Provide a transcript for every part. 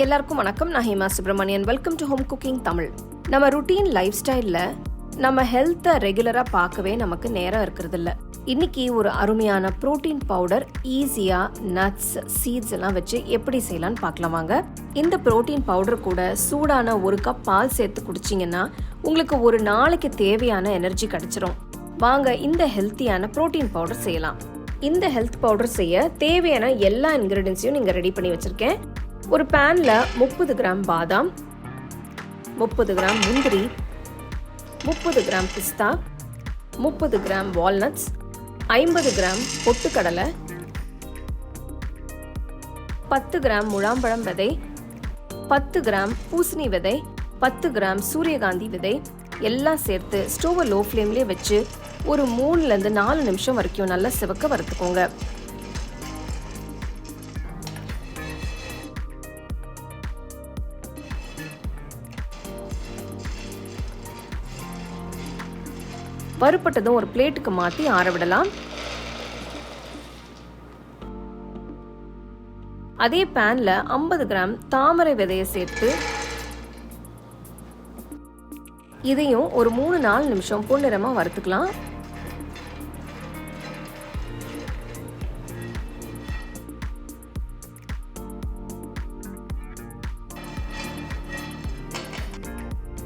எல்லாருக்கும் வணக்கம். நான் Hema Subramanian. Welcome to home cooking Tamil. நம்ம ருட்டீன் லைஃப் ஸ்டைலில் நம்ம ஹெல்த்தை ரெகுலராக பார்க்கவே நமக்கு நேரம் இருக்கிறது இல்லை. இன்னைக்கு ஒரு அருமையான ப்ரோட்டீன் பவுடர் ஈஸியாக நட்ஸ் சீட்ஸ் எல்லாம் வச்சு எப்படி செய்யலான்னு பார்க்கலாம் வாங்க. இந்த ப்ரோட்டீன் பவுடர் கூட சூடான 1 கப் பால் சேர்த்து குடிச்சிங்கன்னா உங்களுக்கு ஒரு நாளைக்கு தேவையான எனர்ஜி கிடைச்சிரும். வாங்க இந்த ஹெல்த்தியான ப்ரோட்டீன் பவுடர் செய்யலாம். இந்த ஹெல்த் பவுடர் செய்ய தேவையான எல்லா இன்கிரீடியன்ஸையும் நீங்கள் ரெடி பண்ணி வச்சுருக்கேன். ஒரு பேனில் 30 கிராம் பாதாம், 30 கிராம் முந்திரி, 30 கிராம் பிஸ்தா, 30 கிராம் வால்நட்ஸ், 50 கிராம் பொட்டுக்கடலை, 10 கிராம் முழாம்பழம் விதை, 10 கிராம் பூசணி விதை, 10 கிராம் சூரியகாந்தி விதை எல்லாம் சேர்த்து ஸ்டோவை லோ ஃப்ளேம்லேயே வச்சு ஒரு 3லேருந்து 4 நிமிஷம் வரைக்கும் நல்லா சிவக்க வறுத்துக்கோங்க. வறுப்பட்டதும் ஒரு பிளேட்டுக்கு மாற்றி ஆற விடலாம். அதே பேன்ல 50 கிராம் தாமரை விதையை சேர்த்து இதையும் ஒரு 3-4 நிமிஷம் பொன்னிறமா வறுத்துக்கலாம்.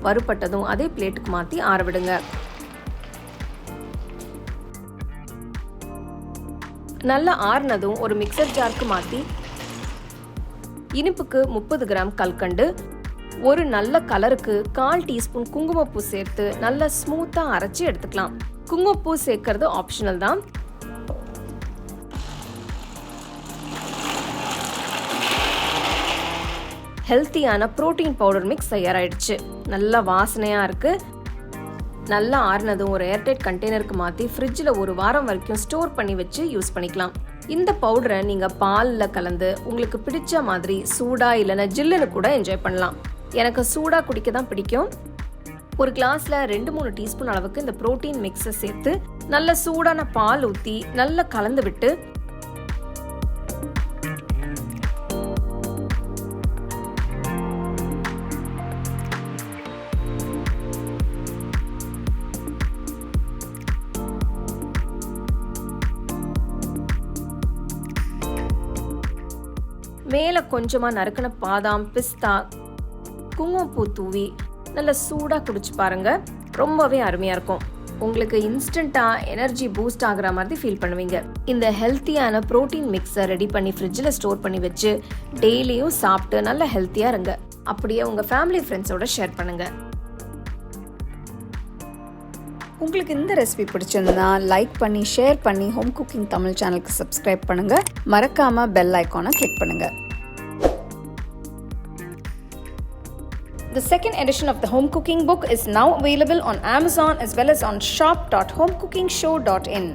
வறுப்பட்டதும் அதே பிளேட்டுக்கு மாற்றி ஆற விடுங்க. நல்லா ஆறுனதும் ஒரு மிக்சர் ஜாருக்கு மாற்றி இனிப்புக்கு 30 கிராம் கல்கண்டு, ஒரு நல்ல கலருக்கு 1/4 டீஸ்பூன் குங்குமப்பூ சேர்த்து நல்லா ஸ்மூத்தாக அரைச்சி எடுத்துக்கலாம். குங்குமப்பூ சேர்க்கறது ஆப்ஷனல் தான். ஹெல்த்தியான ப்ரோட்டீன் பவுடர் மிக்ஸ் தயாராகிடுச்சு. நல்லா வாசனையாக இருக்குது. நல்லா ஆறுனதும் ஒரு ஏர்டைட் கண்டெய்னருக்கு மாற்றி ஃப்ரிட்ஜில் 1 வாரம் வரைக்கும் ஸ்டோர் பண்ணி வச்சு யூஸ் பண்ணிக்கலாம். இந்த பவுடரை நீங்கள் பாலில் கலந்து உங்களுக்கு பிடிச்ச மாதிரி சூடாக இல்லைன்னா ஜில்லுன்னு கூட என்ஜாய் பண்ணலாம். எனக்கு சூடாக குடிக்க தான் பிடிக்கும். ஒரு கிளாஸில் 2-3 டீஸ்பூன் அளவுக்கு இந்த ப்ரோட்டீன் மிக்ஸை சேர்த்து நல்ல சூடான பால் ஊற்றி நல்லா கலந்து விட்டு மேலே கொஞ்சமாக நறுக்கின பாதாம், பிஸ்தா, குங்குமப்பூ தூவி நல்லா சூடாக குடிச்சு பாருங்க. ரொம்பவே அருமையாக இருக்கும். உங்களுக்கு இன்ஸ்டண்ட்டாக எனர்ஜி பூஸ்ட் ஆகிற மாதிரி ஃபீல் பண்ணுவீங்க. இந்த ஹெல்த்தியான ப்ரோட்டீன் மிக்ஸை ரெடி பண்ணி ஃப்ரிட்ஜில் ஸ்டோர் பண்ணி வச்சு டெய்லியும் சாப்பிட்டு நல்லா ஹெல்த்தியாக இருங்க. அப்படியே உங்கள் ஃபேமிலி ஃப்ரெண்ட்ஸோட ஷேர் பண்ணுங்க. உங்களுக்கு இந்த ரெசிபி பிடிச்சிருந்தா லைக் பண்ணி ஷேர் பண்ணி ஹோம் குக்கிங் தமிழ் சேனலுக்கு சப்ஸ்கிரைப் பண்ணுங்க. மறக்காம பெல் ஐகானை கிளிக் பண்ணுங்க. The second edition of the home cooking book is now available on Amazon as well as on shop.homecookingshow.in.